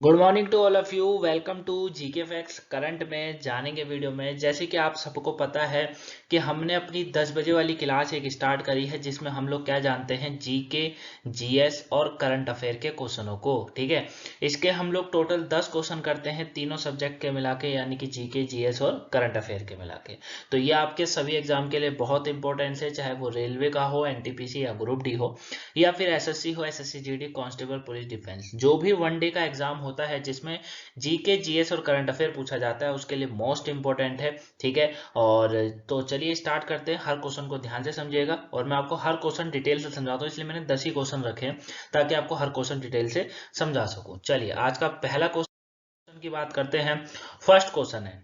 Good morning to all of you. Welcome to GK facts. Current में जानेंगे video में। जैसे कि आप सबको पता है कि हमने अपनी 10 बजे वाली क्लास एक स्टार्ट करी है जिसमें हम लोग क्या जानते हैं, जीके, जीएस और करंट अफेयर के क्वेश्चनों को। ठीक है, इसके हम लोग टोटल 10 क्वेश्चन करते हैं तीनों सब्जेक्ट के मिला के, यानी कि जीके, जीएस और करंट अफेयर के मिला के। तो ये आपके सभी एग्जाम के लिए बहुत इंपॉर्टेंट है, चाहे वो रेलवे का हो, एनटीपीसी या ग्रुप डी हो, या फिर एसएससी हो, SSC GD, constable, police, defence. जो भी वनडे का एग्जाम होता है जिसमें जीके, जीएस और करंट अफेयर पूछा जाता है उसके लिए मोस्ट इंपॉर्टेंट है। ठीक है, और तो चलिए स्टार्ट करते हैं। हर क्वेश्चन को ध्यान से समझिएगा और मैं आपको हर क्वेश्चन डिटेल से समझाता हूँ, इसलिए मैंने 10 ही क्वेश्चन रखे हैं ताकि आपको हर क्वेश्चन डिटेल से समझा सकूं। चलिए आज का पहला क्वेश्चन की बात करते हैं। फर्स्ट क्वेश्चन है,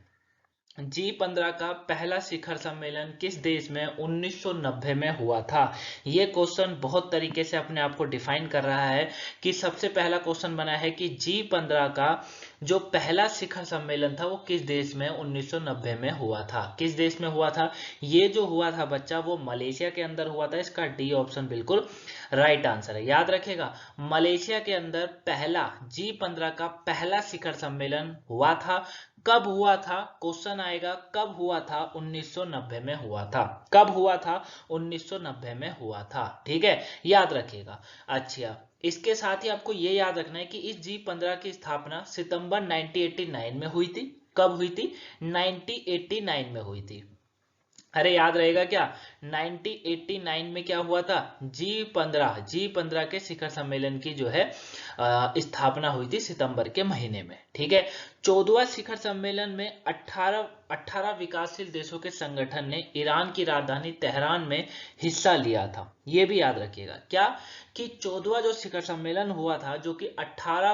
G15 का पहला शिखर सम्मेलन किस देश में 1990 में हुआ था। ये क्वेश्चन बहुत तरीके से अपने आप को डिफाइन कर रहा है कि सबसे पहला क्वेश्चन बना है कि G15 का जो पहला शिखर सम्मेलन था वो किस देश में 1990 में हुआ था। किस देश में हुआ था? ये जो हुआ था बच्चा वो मलेशिया के अंदर हुआ था। इसका डी ऑप्शन बिल्कुल राइट आंसर है। याद रखेगा, मलेशिया के अंदर पहला G15 का पहला शिखर सम्मेलन हुआ था। कब हुआ था? क्वेश्चन आएगा कब हुआ था? 1990 में हुआ था। कब हुआ था? 1990 में हुआ था। ठीक है, याद रखिएगा। अच्छा, इसके साथ ही आपको ये याद रखना है कि इस G15 की स्थापना सितंबर 1989 में हुई थी। कब हुई थी? 1989 में हुई थी। अरे याद रहेगा क्या? 1989 में क्या हुआ था? जी 15 के शिखर सम्मेलन की जो है स्थापना हुई थी सितंबर के महीने में। ठीक है, 14वां शिखर सम्मेलन में 18 विकासशील देशों के संगठन ने ईरान की राजधानी तेहरान में हिस्सा लिया था। ये भी याद रखिएगा क्या, कि 14वां जो शिखर सम्मेलन हुआ था जो कि 18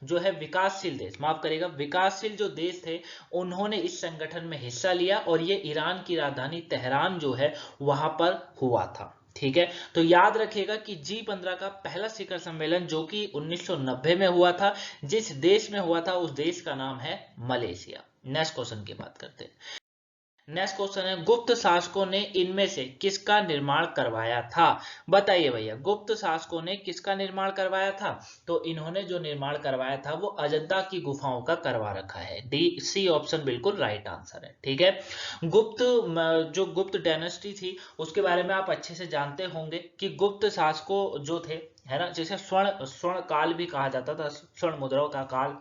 जो है विकासशील देश, माफ करेगा, विकासशील जो देश थे उन्होंने इस संगठन में हिस्सा लिया और ये ईरान की राजधानी तेहरान जो है वहां पर हुआ था। ठीक है, तो याद रखिएगा कि G15 का पहला शिखर सम्मेलन जो कि 1990 में हुआ था, जिस देश में हुआ था उस देश का नाम है मलेशिया। नेक्स्ट क्वेश्चन की बात करते हैं। नेक्स्ट क्वेश्चन है, गुप्त शासकों ने इनमें से किसका निर्माण करवाया था? बताइए भैया, गुप्त शासकों ने किसका निर्माण करवाया था? तो इन्होंने जो निर्माण करवाया था वो अजंता की गुफाओं का करवा रखा है। डी सी ऑप्शन बिल्कुल राइट आंसर है। ठीक है, जो गुप्त डायनेस्टी थी उसके बारे में आप अच्छे से जानते होंगे कि गुप्त शासकों जो थे, है ना, जैसे स्वर्ण स्वर्ण काल भी कहा जाता था, स्वर्ण मुद्राओं का काल,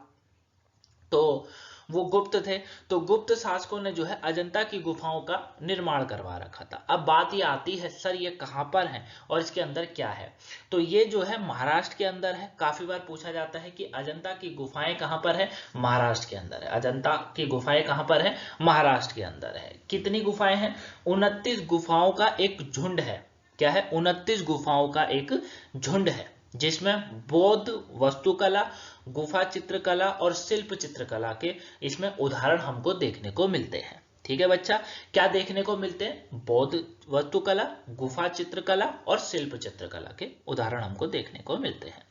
तो वो गुप्त थे। तो गुप्त शासकों ने जो है अजंता की गुफाओं का निर्माण करवा रखा था। अब बात ये आती है, सर ये कहां पर है और इसके अंदर क्या है? तो ये जो है महाराष्ट्र के अंदर है। काफी बार पूछा जाता है कि अजंता की गुफाएं कहां पर है? महाराष्ट्र के अंदर है। अजंता की गुफाएं कहां पर है? महाराष्ट्र के अंदर है। कितनी गुफाएं हैं? 29 गुफाओं का एक झुंड है। क्या है? 29 गुफाओं का एक झुंड है जिसमें बौद्ध वास्तुकला, गुफा चित्रकला और शिल्प चित्रकला के इसमें उदाहरण हमको देखने को मिलते हैं। ठीक है बच्चा, क्या देखने को मिलते हैं? बौद्ध वास्तुकला, गुफा चित्रकला और शिल्प चित्रकला के उदाहरण हमको देखने को मिलते हैं।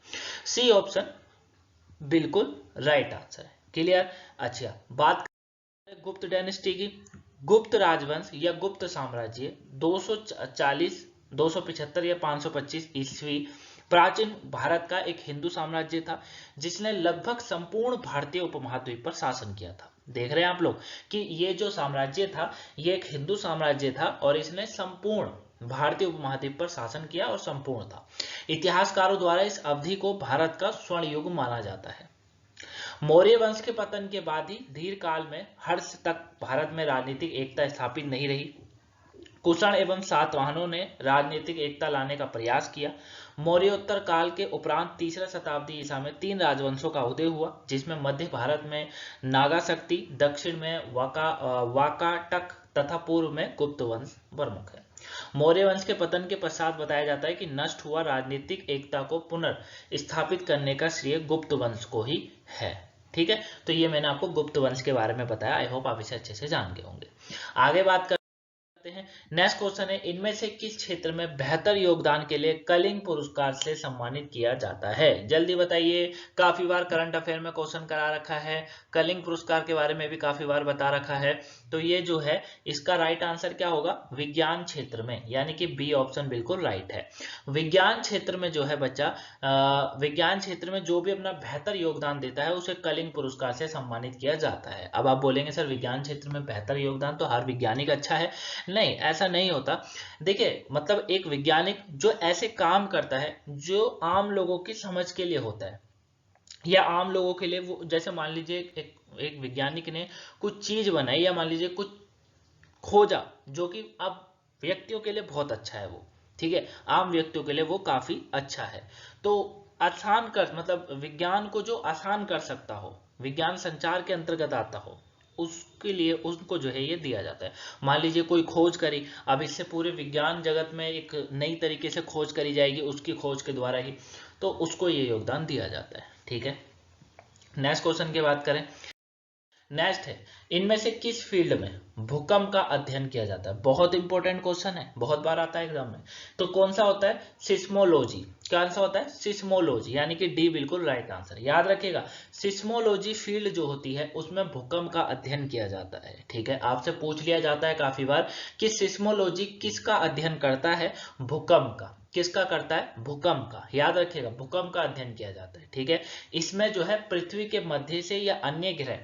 सी ऑप्शन बिल्कुल राइट आंसर है। क्लियर? अच्छा, बात करें गुप्त डायनेस्टी की। गुप्त राजवंश या गुप्त साम्राज्य 240, 275 या 525 ईस्वी प्राचीन भारत का एक हिंदू साम्राज्य था जिसने लगभग संपूर्ण भारतीय उपमहाद्वीप पर शासन किया था। देख रहे हैं आप लोग कि ये जो साम्राज्य था ये एक हिंदू साम्राज्य था और इसने संपूर्ण भारतीय उपमहाद्वीप पर शासन किया और संपूर्ण था। इतिहासकारों द्वारा इस अवधि को भारत का स्वर्ण युग माना जाता है। मौर्य वंश के पतन के बाद ही दीर्घ काल में हर्ष तक भारत में राजनीतिक एकता स्थापित नहीं रही। कुषाण एवं सातवाहनों ने राजनीतिक एकता लाने का प्रयास किया। मौर्योत्तर काल के उपरांत तीसरा शताब्दी ईसा में 3 राजवंशों का उदय हुआ जिसमें मध्य भारत में नागा शक्ति, दक्षिण में वाकाटक तथा पूर्व में गुप्त वंश प्रमुख है। मौर्य वंश के पतन के पश्चात बताया जाता है कि नष्ट हुआ राजनीतिक एकता को पुनर्स्थापित करने का श्रेय गुप्त वंश को ही है। ठीक है, तो ये मैंने आपको गुप्त वंश के बारे में बताया। आई होप आप इसे अच्छे से जान गए होंगे। आगे बात रखते हैं। नेक्स्ट क्वेश्चन है, इनमें से किस क्षेत्र में बेहतर योगदान के लिए कलिंग पुरस्कार से सम्मानित किया जाता है? जल्दी बताइए। काफी बार करंट अफेयर में क्वेश्चन करा रखा है, कलिंग पुरस्कार के बारे में भी काफी बार बता रखा है। तो ये जो है इसका राइट आंसर क्या होगा? विज्ञान क्षेत्र में, यानी कि बी ऑप्शन बिल्कुल राइट है। विज्ञान क्षेत्र में जो है बच्चा, विज्ञान क्षेत्र में जो भी अपना बेहतर योगदान देता है उसे कलिंग पुरस्कार से सम्मानित किया जाता है। अब आप बोलेंगे सर विज्ञान क्षेत्र में बेहतर योगदान तो हर वैज्ञानिक अच्छा है। नहीं, ऐसा नहीं होता। देखिए, मतलब एक वैज्ञानिक जो ऐसे काम करता है जो आम लोगों की समझ के लिए होता है, या आम लोगों के लिए वो, जैसे मान लीजिए एक वैज्ञानिक ने कुछ चीज बनाई, या मान लीजिए कुछ खोजा जो कि अब व्यक्तियों के लिए बहुत अच्छा है, वो ठीक है, आम व्यक्तियों के लिए वो काफी अच्छा है। तो आसान कर, मतलब विज्ञान को जो आसान कर सकता हो, विज्ञान संचार के अंतर्गत आता हो, उसके लिए उसको जो है ये दिया जाता है। मान लीजिए कोई खोज करी, अब इससे पूरे विज्ञान जगत में एक नई तरीके से खोज करी जाएगी उसकी खोज के द्वारा ही, तो उसको ये योगदान दिया जाता है। ठीक है, नेक्स्ट क्वेश्चन की बात करें। नेक्स्ट है, इनमें से किस फील्ड में भूकंप का अध्ययन किया जाता है? बहुत इंपॉर्टेंट क्वेश्चन है, बहुत बार आता है एग्जाम में। तो कौन सा होता है? सिस्मोलॉजी। कौन सा होता है? सिस्मोलॉजी, यानी कि डी बिल्कुल राइट आंसर। याद रखिएगा, सिस्मोलॉजी फील्ड जो होती है उसमें भूकंप का अध्ययन किया जाता है। ठीक है, आपसे पूछ लिया जाता है काफी बार कि सिस्मोलॉजी किसका अध्ययन करता है? भूकंप का। किसका करता है? भूकंप का। याद रखिएगा, भूकंप का अध्ययन किया जाता है। ठीक है, इसमें जो है पृथ्वी के मध्य से या अन्य ग्रह,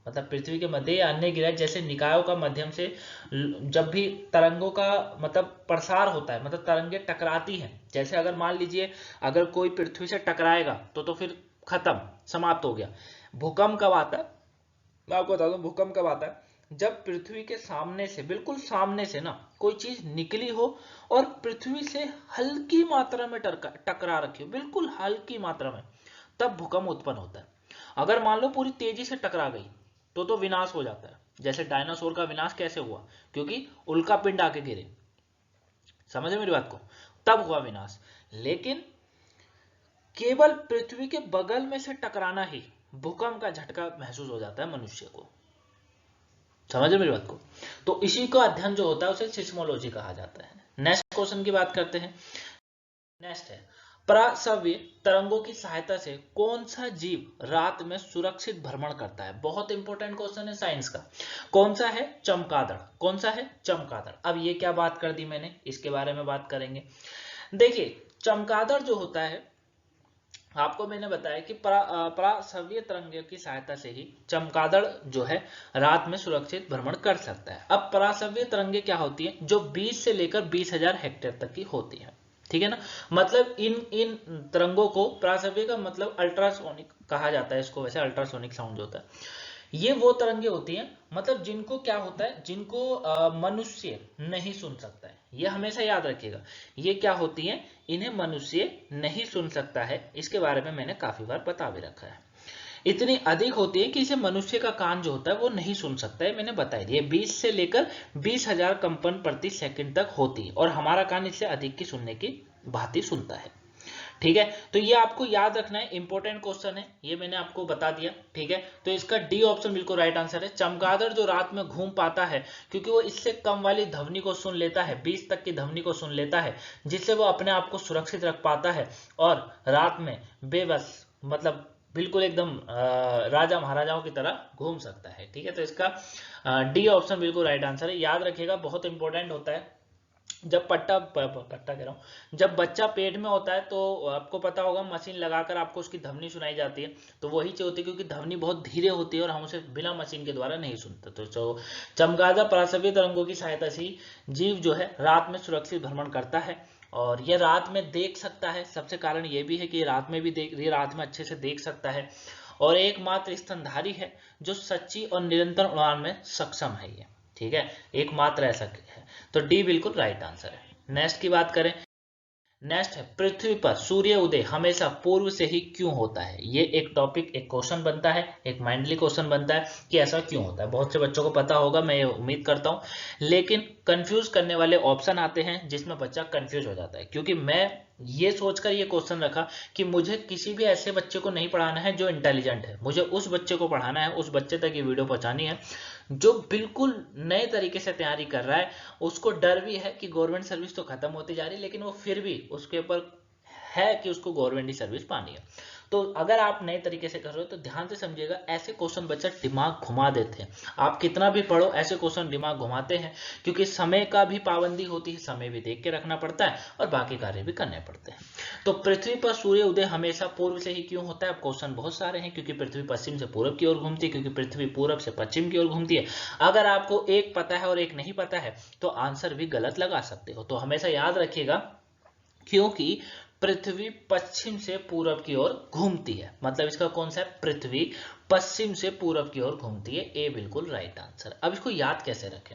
मतलब पृथ्वी के मध्य या अन्य ग्रह जैसे निकायों का माध्यम से जब भी तरंगों का मतलब प्रसार होता है, मतलब तरंगे टकराती हैं, जैसे अगर मान लीजिए अगर कोई पृथ्वी से टकराएगा तो फिर खत्म, समाप्त हो गया। भूकंप कब आता है? मैं आपको बता दूं भूकंप कब आता है, जब पृथ्वी के सामने से, बिल्कुल सामने से ना कोई चीज निकली हो और पृथ्वी से हल्की मात्रा में टकरा रखी हो, बिल्कुल हल्की मात्रा में, तब भूकंप उत्पन्न होता है। अगर मान लो पूरी तेजी से टकरा गई तो विनाश हो जाता है। जैसे डायनासोर का विनाश कैसे हुआ? क्योंकि उल्का पिंड आके गिरे। समझे मेरी बात को? तब हुआ विनाश। लेकिन केवल पृथ्वी के बगल में से टकराना ही भूकंप का झटका महसूस हो जाता है मनुष्य को। समझे मेरी बात को? तो इसी का अध्ययन जो होता है उसे सिस्मोलॉजी कहा जाता है। नेक्स्ट क्वेश्चन की बात करते हैं। नेक्स्ट है, पराश्रव्य तरंगों की सहायता से कौन सा जीव रात में सुरक्षित भ्रमण करता है? बहुत इंपॉर्टेंट क्वेश्चन है साइंस का। कौन सा है? चमगादड़। कौन सा है? चमगादड़। अब ये क्या बात कर दी मैंने, इसके बारे में बात करेंगे। देखिए, चमगादड़ जो होता है, आपको मैंने बताया कि पराश्रव्य तरंगों की सहायता से ही चमगादड़ जो है रात में सुरक्षित भ्रमण कर सकता है। अब पराश्रव्य तरंगे क्या होती है? जो 20 से लेकर 20,000 हेक्टेयर तक की होती है। ठीक है ना, मतलब इन तरंगों को, पराश्रव्य का मतलब अल्ट्रासोनिक कहा जाता है इसको, वैसे अल्ट्रासोनिक साउंड जो होता है, ये वो तरंगे होती हैं, मतलब जिनको क्या होता है, जिनको मनुष्य नहीं सुन सकता है। ये हमेशा याद रखिएगा, ये क्या होती हैं, इन्हें मनुष्य नहीं सुन सकता है। इसके बारे में मैंने काफी बार बता भी रखा है। इतनी अधिक होती है कि इसे मनुष्य का कान जो होता है वो नहीं सुन सकता है, मैंने बता दिया। 20 से लेकर 20,000 कंपन प्रति सेकंड तक होती है, और हमारा कान इससे अधिक की सुनने की भांति सुनता है। ठीक है, तो ये आपको याद रखना है, इंपॉर्टेंट क्वेश्चन है, ये मैंने आपको बता दिया। ठीक है, तो इसका डी ऑप्शन बिल्कुल राइट आंसर है। चमगादड़ जो रात में घूम पाता है क्योंकि वो इससे कम वाली ध्वनि को सुन लेता है, 20 तक की ध्वनि को सुन लेता है, जिससे वो अपने आप को सुरक्षित रख पाता है और रात में बेबस, मतलब बिल्कुल एकदम राजा महाराजाओं की तरह घूम सकता है। ठीक है, तो इसका डी ऑप्शन बिल्कुल राइट आंसर है। याद रखिएगा, बहुत इंपॉर्टेंट होता है। जब पट्टा कह रहा हूँ, जब बच्चा पेट में होता है तो आपको पता होगा मशीन लगाकर आपको उसकी ध्वनि सुनाई जाती है, तो वही चीज होती है, क्योंकि ध्वनि बहुत धीरे होती है और हम उसे बिना मशीन के द्वारा नहीं सुनते। तो चमगादड़ पराश्रव्य तरंगों की सहायता से जीव जो है रात में सुरक्षित भ्रमण करता है, और यह रात में देख सकता है। सबसे कारण ये भी है कि रात में अच्छे से देख सकता है, और एकमात्र स्तनधारी है जो सच्ची और निरंतर उड़ान में सक्षम है ये। ठीक है, एकमात्र ऐसा है। तो डी बिल्कुल राइट आंसर है। नेक्स्ट की बात करें। नेक्स्ट है, पृथ्वी पर सूर्य उदय हमेशा पूर्व से ही क्यों होता है? ये एक टॉपिक, एक क्वेश्चन बनता है, एक माइंडली क्वेश्चन बनता है कि ऐसा क्यों होता है। बहुत से बच्चों को पता होगा, मैं ये उम्मीद करता हूं, लेकिन कंफ्यूज करने वाले ऑप्शन आते हैं जिसमें बच्चा कंफ्यूज हो जाता है। क्योंकि मैं ये सोचकर ये क्वेश्चन रखा कि मुझे किसी भी ऐसे बच्चे को नहीं पढ़ाना है जो इंटेलिजेंट है, मुझे उस बच्चे को पढ़ाना है, उस बच्चे तक ये वीडियो पहुंचानी है जो बिल्कुल नए तरीके से तैयारी कर रहा है। उसको डर भी है कि गवर्नमेंट सर्विस तो खत्म होती जा रही है, लेकिन वो फिर भी उसके ऊपर है कि उसको गवर्नमेंट की सर्विस पानी है। तो अगर आप नए तरीके से कर रहे हो तो ध्यान से समझिएगा, ऐसे क्वेश्चन बच्चा दिमाग घुमा देते हैं। आप कितना भी पढ़ो, ऐसे क्वेश्चन दिमाग घुमाते हैं, क्योंकि समय का भी पाबंदी होती है, समय भी देख के रखना पड़ता है और बाकी कार्य भी करने पड़ते हैं। तो पृथ्वी पर सूर्य उदय हमेशा पूर्व से ही क्यों होता है? अब क्वेश्चन बहुत सारे हैं, क्योंकि पृथ्वी पश्चिम से पूर्व की ओर घूमती है, क्योंकि पृथ्वी पूर्व से पश्चिम की ओर घूमती है। अगर आपको एक पता है और एक नहीं पता है तो आंसर भी गलत लगा सकते हो। तो हमेशा याद रखिएगा, क्योंकि पृथ्वी पश्चिम से पूरब की ओर घूमती है, मतलब इसका कौन सा है? पृथ्वी पश्चिम से पूरब की ओर घूमती है, ए बिल्कुल राइट आंसर। अब इसको याद कैसे रखें?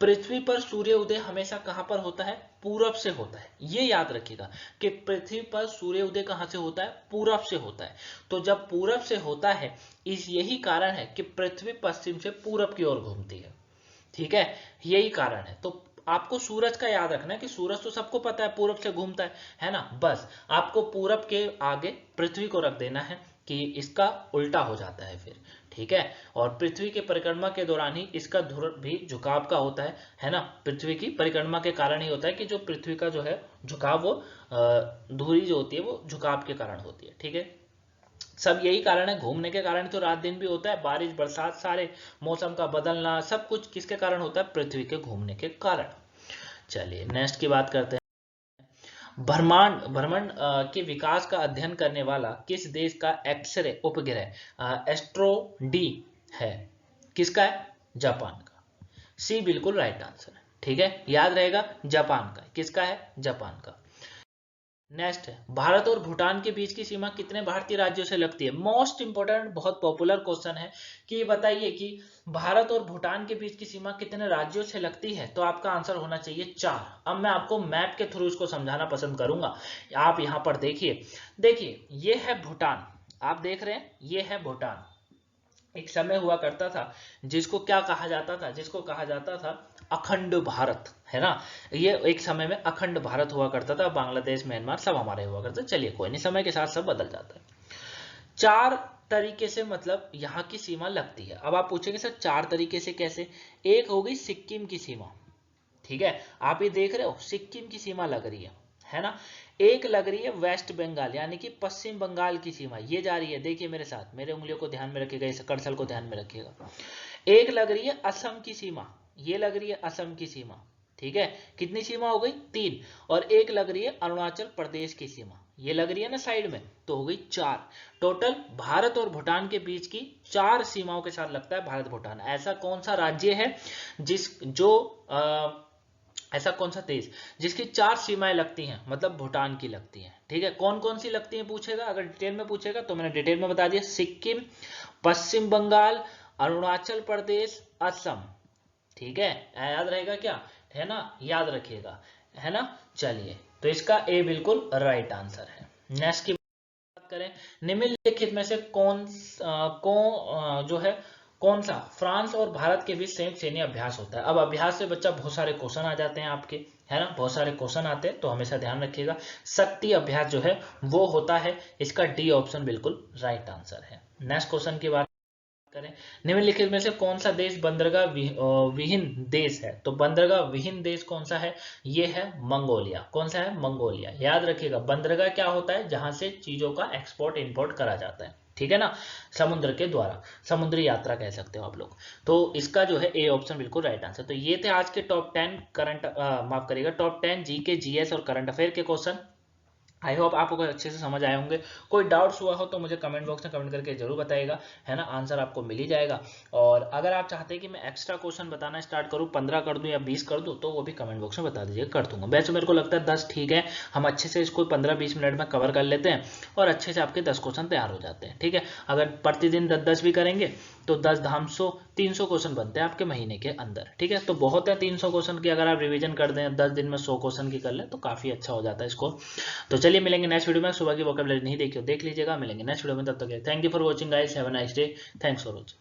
पृथ्वी पर सूर्य उदय हमेशा कहां पर होता है? पूरब से होता है। ये याद रखिएगा कि पृथ्वी पर सूर्य उदय कहां से होता है? पूरब से होता है। तो जब पूरब से होता है, इस यही कारण है कि पृथ्वी पश्चिम से पूरब की ओर घूमती है। ठीक है, यही कारण है। तो आपको सूरज का याद रखना है कि सूरज तो सबको पता है पूरब से घूमता है ना। बस आपको पूरब के आगे पृथ्वी को रख देना है कि इसका उल्टा हो जाता है फिर। ठीक है, और पृथ्वी के परिक्रमा के दौरान ही इसका ध्रुव भी झुकाव का होता है ना। पृथ्वी की परिक्रमा के कारण ही होता है कि जो पृथ्वी का जो है झुकाव, वो धुरी जो होती है वो झुकाव के कारण होती है। ठीक है, सब यही कारण है, घूमने के कारण तो रात दिन भी होता है, बारिश बरसात सारे मौसम का बदलना सब कुछ किसके कारण होता है? पृथ्वी के घूमने के कारण। चलिए नेक्स्ट की बात करते हैं। ब्रह्मांड भ्रमण के विकास का अध्ययन करने वाला किस देश का एक्सरे उपग्रह एस्ट्रो डी है? किसका है? जापान का। सी बिल्कुल राइट आंसर है। ठीक है, याद रहेगा, जापान का। किसका है? जापान का। नेक्स्ट है, भारत और भूटान के बीच की सीमा कितने भारतीय राज्यों से लगती है? मोस्ट इंपोर्टेंट, बहुत पॉपुलर क्वेश्चन है कि ये बताइए कि भारत और भूटान के बीच की सीमा कितने राज्यों से लगती है? तो आपका आंसर होना चाहिए 4। अब मैं आपको मैप के थ्रू इसको समझाना पसंद करूंगा। आप यहां पर देखिए, देखिए ये है भूटान, आप देख रहे हैं, ये है भूटान। एक समय हुआ करता था जिसको क्या कहा जाता था? जिसको कहा जाता था अखंड भारत, है ना। ये एक समय में अखंड भारत हुआ करता था, बांग्लादेश म्यांमार सब हमारे हुआ करते। चलिए कोई नहीं, समय के साथ सब बदल जाता है। 4 तरीके से मतलब यहाँ की सीमा लगती है। अब आप पूछेंगे सर 4 तरीके से कैसे? एक हो गई सिक्किम की सीमा, ठीक है, आप ये देख रहे हो सिक्किम की सीमा लग रही है ना। एक लग रही है वेस्ट बंगाल यानी कि पश्चिम बंगाल की सीमा, ये जा रही है, देखिए मेरे साथ, मेरे उंगलियों को ध्यान में रखिएगा, इस कर्सर को ध्यान में रखिएगा। एक लग रही है असम की सीमा, ये लग रही है असम की सीमा, ठीक है। कितनी सीमा हो गई? 3। और एक लग रही है अरुणाचल प्रदेश की सीमा, ये लग रही है ना साइड में, तो हो गई 4। टोटल भारत और भूटान के बीच की 4 सीमाओं के साथ लगता है भारत भूटान। ऐसा कौन सा राज्य है ऐसा कौन सा देश जिसकी 4 सीमाएं लगती हैं, मतलब भूटान की लगती हैं? ठीक है, कौन कौन सी लगती हैं पूछेगा, अगर डिटेल में पूछेगा तो मैंने डिटेल में बता दिया, सिक्किम, पश्चिम बंगाल, अरुणाचल प्रदेश, असम। ठीक है, याद रहेगा क्या? है ना, याद रखिएगा, है ना। चलिए, तो इसका ए बिल्कुल राइट आंसर है। नेक्स्ट की बात करें, निम्नलिखित में से जो है कौन सा फ्रांस और भारत के बीच संयुक्त सैन्य अभ्यास होता है? अब अभ्यास से बच्चा बहुत सारे क्वेश्चन आ जाते हैं आपके, है ना, बहुत सारे क्वेश्चन आते हैं, तो हमेशा ध्यान रखिएगा शक्ति अभ्यास जो है वो होता है। इसका डी ऑप्शन बिल्कुल राइट आंसर है। नेक्स्ट क्वेश्चन की बात करें, निम्नलिखित में से कौन सा देश बंदरगाह विहीन देश है? तो बंदरगाह विहीन देश कौन सा है? ये है मंगोलिया। कौन सा है? मंगोलिया। याद रखिएगा, बंदरगाह क्या होता है? जहां से चीजों का एक्सपोर्ट इंपोर्ट करा जाता है, ठीक है ना, समुद्र के द्वारा, समुद्री यात्रा कह सकते हो आप लोग। तो इसका जो है ए ऑप्शन बिल्कुल राइट आंसर। तो ये थे आज के टॉप 10 करंट माफ करिएगा टॉप 10 जीके जीएस और करंट अफेयर के क्वेश्चन। आई होप आपको अच्छे से समझ आए होंगे। कोई डाउट्स हुआ हो तो मुझे कमेंट बॉक्स में कमेंट करके जरूर बताइएगा, है ना, आंसर आपको मिल ही जाएगा। और अगर आप चाहते हैं कि मैं एक्स्ट्रा क्वेश्चन बताना स्टार्ट करूं, 15 कर दूं या 20 कर दूं, तो वो भी कमेंट बॉक्स में बता दीजिएगा, कर दूंगा। वैसे मेरे को लगता है 10 ठीक है, हम अच्छे से इसको 15-20 मिनट में कवर कर लेते हैं और अच्छे से आपके 10 क्वेश्चन तैयार हो जाते हैं, ठीक है। अगर प्रतिदिन 10-10 भी करेंगे तो 10 धाम 100, 300 क्वेश्चन बनते हैं आपके महीने के अंदर, ठीक है। तो बहुत है 300 क्वेश्चन की, अगर आप रिवीजन कर दें 10 दिन में 100 क्वेश्चन की कर लें तो काफी अच्छा हो जाता है इसको। तो चलिए मिलेंगे नेक्स्ट वीडियो में। सुबह की वोकैबुलरी नहीं देखी हो देख लीजिएगा, मिलेंगे नेक्स्ट वीडियो में, तब तक thank you for watching guys, have a nice day, thanks for watching.